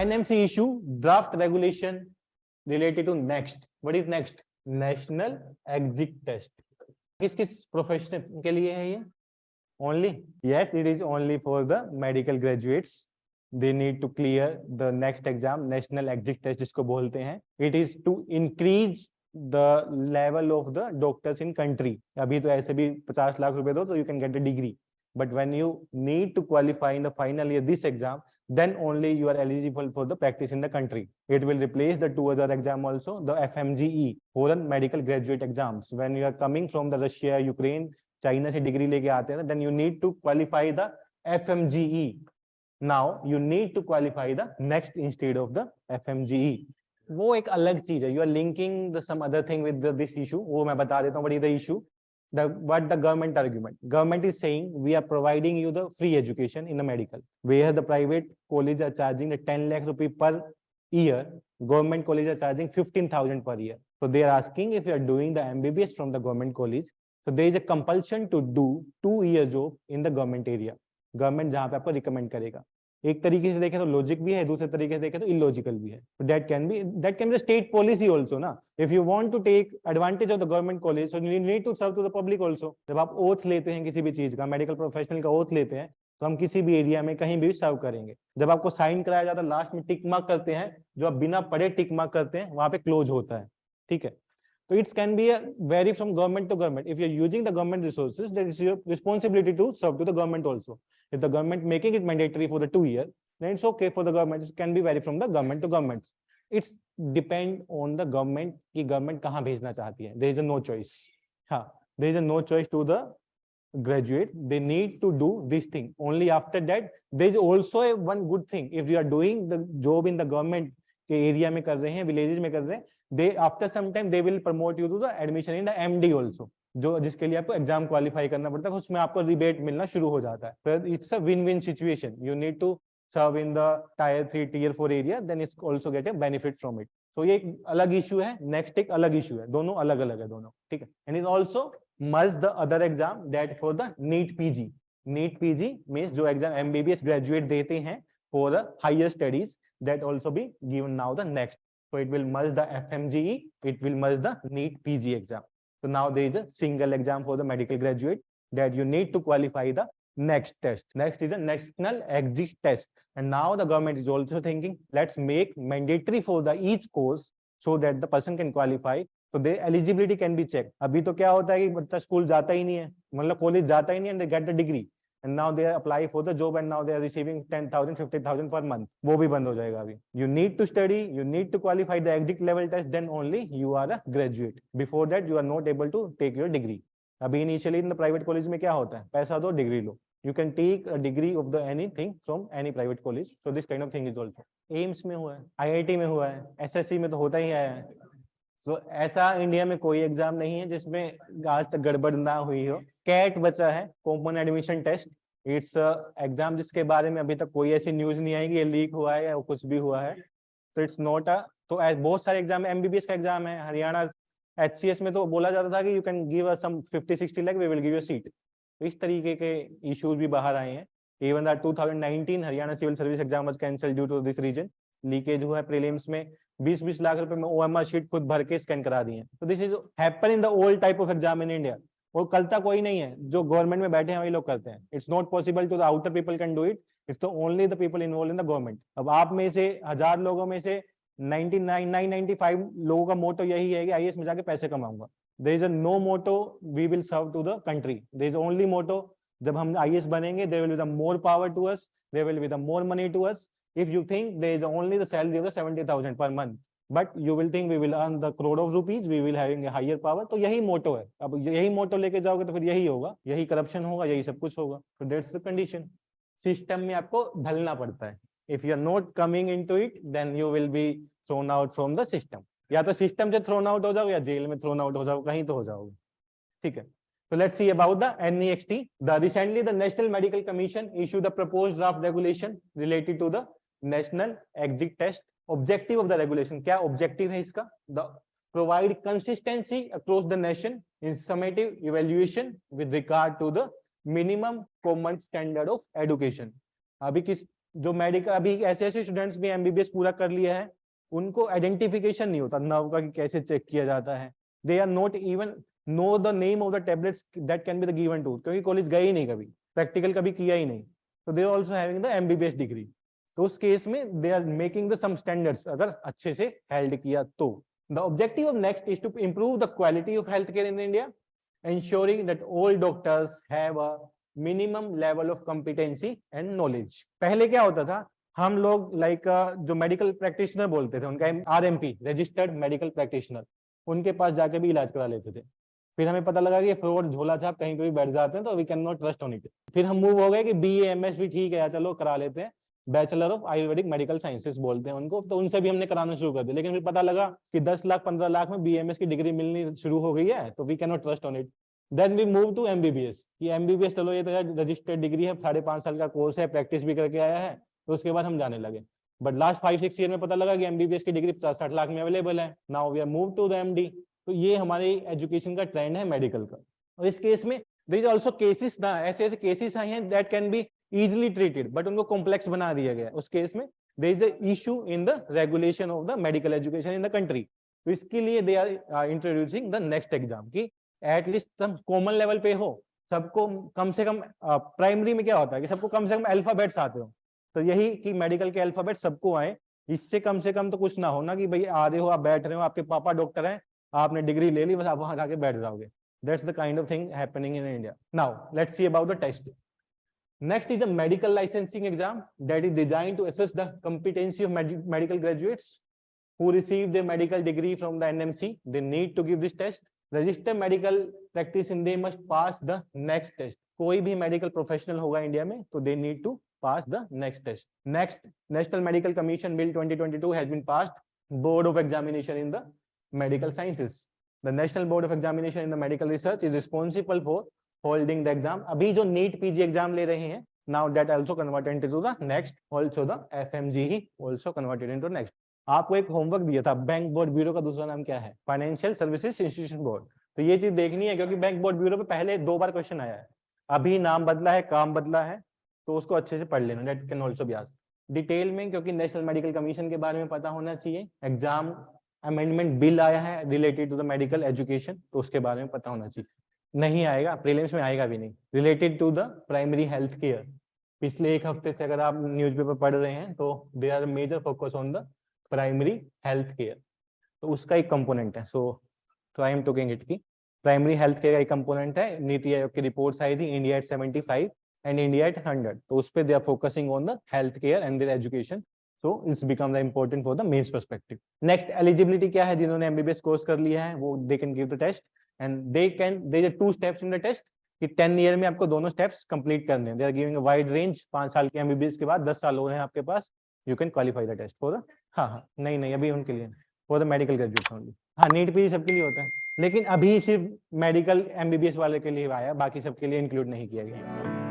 NMC issue draft regulation related to next. What is next? National Exit Test. किस किस profession के लिए है ये? Only? Yes, it is only for the medical graduates. They need to clear the next exam, National Exit Test जिसको बोलते हैं. It is to increase the level of the doctors in country. अभी तो ऐसे भी 50 लाख रुपए दो तो you can get a degree. But when you need to qualify in the final year this exam, then only you are eligible for the practice in the country. It will replace the 2 other exam also, the FMGE, foreign medical graduate exams. When you are coming from the Russia, Ukraine, China से degree लेके आते हैं, then you need to qualify the FMGE. Now you need to qualify the next instead of the FMGE. वो एक अलग चीज है. You are linking the some other thing with this issue. वो मैं बता देता हूँ. What is the issue? What the government argument? Government is saying we are providing you the free education in the medical. Where the private college are charging the 10 lakh rupee per year, government college are charging 15,000 per year. So they are asking if you are doing the MBBS from the government college, so there is a compulsion to do 2-year job in the government area. Government जहाँ पे आपको recommend करेगा. एक तरीके से देखें तो logic भी है, दूसरे तरीके से देखें तो इलॉजिकल भी है. that can be the state policy also ना. If you want to take advantage of the government college, so you need to serve to the public also. जब आप ओथ लेते हैं किसी भी चीज का, मेडिकल प्रोफेशनल का ओथ लेते हैं, तो हम किसी भी एरिया में कहीं भी सर्व करेंगे. जब आपको साइन कराया जाता है, लास्ट में टिक मार्क करते हैं, जो आप बिना पढ़े टिक मार्क करते हैं, वहां पे क्लोज होता है. ठीक है. So it can be vary from government to government. If you're using the government resources, then it's your responsibility to serve to the government also. If the government making it mandatory for the 2 year, then it's okay for the government. It can be vary from the government to government. It's depend on the government कि government कहाँ भेजना चाहती है. There is a no choice. हाँ, there is a no choice to the graduate. They need to do this thing. Only after that, there is also a one good thing. If you are doing the job in the government के area में कर रहे हैं, villages में कर रहे हैं, they after some time they will promote you to the admission in the MD also, जो जिसके लिए आपको एग्जाम क्वालिफाई करना पड़ता है, उसमें आपको रिबेट मिलना शुरू हो जाता है. फिर it's a win win situation. You need to serve in the tier 3 tier 4 area, then it's also get a benefit from it. So ये एक अलग इशू है, नेक्स्ट एक अलग इशू है, दोनों अलग अलग है दोनों. ठीक है. And it also merge the other exam that for the NEET PG. NEET PG means जो एग्जाम एमबीबीएस ग्रेजुएट देते हैं for the higher studies, that also be given now the next. So it will merge the FMGE, it will merge the NEET PG exam. So now there is a single exam for the medical graduate that you need to qualify the next test. Next is the National Exit Test. And now the government is also thinking, let's make mandatory for the each course so that the person can qualify. So the eligibility can be checked. अभी तो क्या होता है कि बच्चा school जाता ही नहीं है, मतलब कॉलेज जाता ही नहीं है, and they get the degree. And now they apply for the job and now they are receiving 10,000, 50,000 per month. वो भी बंद हो जाएगा अभी. You need to study, you need to qualify the exit level test, then only you are a graduate. Before that you are not able to take your degree. अभी initially in the private college में क्या होता है? पैसा दो, degree low. You can take a degree of the anything from any private college. So this kind of thing is also. AIMS में हुआ है, IIT में हुआ है, SSC में तो होता ही आया है. तो ऐसा इंडिया में कोई एग्जाम नहीं है जिसमें आज तक गड़बड़ ना हुई हो. कैट बचा है, common admission test. It's exam जिसके बारे में अभी तक कोई ऐसी न्यूज नहीं आई कि ये लीक हुआ है या कुछ भी हुआ है. तो इट्स नॉट अ, तो बहुत सारे एग्जाम, एमबीबीएस का एग्जाम है हरियाणा HCS में, तो बोला जाता था कि you can give us some 50-60 lakh, we will give you seat. तो इस तरीके के इश्यूज भी बाहर आए हैं. Even that 2019 Haryana civil service exam was cancelled due to this reason. Leakage हुआ है प्रीलिम्स में, 20-20 लाख रुपए में OMR शीट खुद भर के स्कैन करा दी है. तो this is happen in the old type of exam in India. और कलता कोई नहीं है, जो गवर्नमेंट में बैठे हैं वही लोग करते हैं. It's not possible to the outer people can do it. It's the only the people involve in the government. अब आप में से 1000 लोगों में से 995 लोगों का मोटो यही है कि IAS में जाके पैसे कमाऊंगा. There is a no motto we will serve to the country. There is only motto, जब हम IAS बनेंगे there will be the more power to us, there will be the more money to us. If you think there is only the salary of the 70,000 per month, but you will think we will earn the crore of rupees, we will having a higher power. तो यही मोटो है. अब यही मोटो लेके जाओगे तो फिर यही होगा, यही करप्शन होगा, यही सब कुछ होगा. So that's the condition. System में आपको ढलना पड़ता है. If you are not coming into it, then you will be thrown out from the system. या तो सिस्टम से थ्रोन आउट हो जाओ या जेल में थ्रोन आउट हो जाओ, कहीं तो हो जाओगे. ठीक है. So let's see about the NEXT. Recently the National Medical Commission issued the proposed draft regulation related to the National Exit Test. Objective of the regulation, क्या objective है इसका? The provide consistency across the nation in summative evaluation with regard to the minimum common standard of education. अभी किस जो medical अभी ऐसे ऐसे students भी एमबीबीएस पूरा कर लिया है, उनको आइडेंटिफिकेशन नहीं होता नर्व का कि कैसे चेक किया जाता है। They are not even know the name of the tablets that can be the given to, क्योंकि कॉलेज गए ही नहीं कभी, प्रैक्टिकल कभी किया ही नहीं, तो they are also having the MBBS degree. तो उस केस में they are making the some standards अगर अच्छे से हेल्ड किया तो। The objective of NEXT is to improve the quality of health care in India, ensuring that all doctors have a minimum level of competency and knowledge। पहले क्या होता था, हम लोग लाइक जो मेडिकल प्रैक्टिशनर बोलते थे उनका आरएमपी, रजिस्टर्ड मेडिकल प्रैक्टिशनर, उनके पास जाके भी इलाज करा लेते थे। फिर हमें पता लगा कि ये फ्रॉड झोला छाप कहीं पे भी बैठ जाते हैं, तो we can not trust on it. फिर हम मूव हो गए कि बीएएमएस भी ठीक है, चलो करा लेते हैं, bachelor of Ayurvedic medical sciences बोलते हैं उनको, तो उनसे भी हमने कराना शुरू कर दिया। लेकिन फिर पता लगा कि 10 लाख 15 लाख में बीएमएस की डिग्री मिलनी शुरू हो गई है, तो we can not trust on it. Then we move to MBBS, कि एमबीबीएस चलो ये तो रजिस्टर्ड डिग्री है, 5.5 साल का कोर्स है, प्रैक्टिस भी करके आया है, तो उसके बाद हम जाने लगे। बट लास्ट 5-6 ईयर में पता लगा कि एमबीबीएस की डिग्री 50-60 लाख में अवेलेबल है। Now we are move to the MD. तो ये हमारी एजुकेशन का ट्रेंड है मेडिकल का। और इस केस में देयर इज आल्सो केसेस ना, ऐसे ऐसे केसेस आए हैं that can be easily treated, but उनको कॉम्प्लेक्स बना दिया गया है। उस केस में there is a issue in the regulation of the medical education in the country. तो इसके लिए they are introducing the NEXT exam की एटलीस्ट सब कॉमन लेवल पे हो, सबको कम से कम प्राइमरी में क्या होता है कि सबको कम से कम अल्फाबेट्स आते हो, तो यही कि मेडिकल के अल्फाबेट सबको आए। इससे कम से कम तो कुछ ना हो ना कि भाई आ रहे हो, आप बैठ रहे हो, आपके पापा डॉक्टर हैं, आपने डिग्री ले ली, बस आप वहां जाके बैठ जाओगे। That's the kind of thing happening in India. Now, let's see about the test. Next is the medical licensing exam that is designed to assess the competency of medical graduates who receive their medical degree from the NMC. They need to give this test. Registered medical practitioner, they must pass the next test. कोई भी medical professional होगा India में, तो they need to pass the next test. Next, National Medical Commission Bill 2022 has been passed. Board of Examination in the Medical Sciences. The National Board of Examination in the Medical Research is responsible for holding the exam. अभी जो NEET PG exam ले रहे हैं, now that also converted into the next, also the FMG he also converted into next. आपको एक homework दिया था, bank board bureau का दूसरा नाम क्या है? Financial services institution board. तो ये चीज देखनी है, क्योंकि बैंक बोर्ड ब्यूरो पे पहले 2 बार क्वेश्चन आया है, अभी नाम बदला है, काम बदला है, तो उसको अच्छे से पढ़ लेना, that can also be asked detail में, क्योंकि नेशनल मेडिकल कमीशन के बारे में पता होना चाहिए। एग्जाम अमेंडमेंट बिल आया है related to the medical education, तो उसके बारे में पता होना चाहिए। नहीं आएगा, प्रीलिम्स में आएगा भी नहीं। Related to the primary health care, पिछले 1 हफ्ते से अगर आप न्यूज़पेपर पढ़ रहे हैं, तो they are major focus on the primary health care, तो उसका एक कंपोनेंट है। So I am talking it की प्राइमरी हेल्थ केयर का एक कंपोनेंट है। नीति आयोग की रिपोर्ट्स आई थी, India at 75 and India at 100, तो उस पे they are focusing on the health care and their education. So it's become the important for the mains perspective. Next, eligibility क्या है? जिन्होंने MBBS कोर्स कर लिया है वो they can give the test and there are 2 steps in the test कि 10 year में आपको दोनों steps complete करने हैं। They are giving a wide range, 5 साल के MBBS के बाद 10 साल हो रहे हैं आपके पास, you can qualify the test for the हाँ नहीं अभी उनके लिए for the medical graduates only। हाँ नीट पीजी सबके लिए होता है, लेकिन अभी सिर्फ मेडिकल MBBS वाले के लिए आया, बाकी सबके लिए इंक्लूड नहीं किया गया।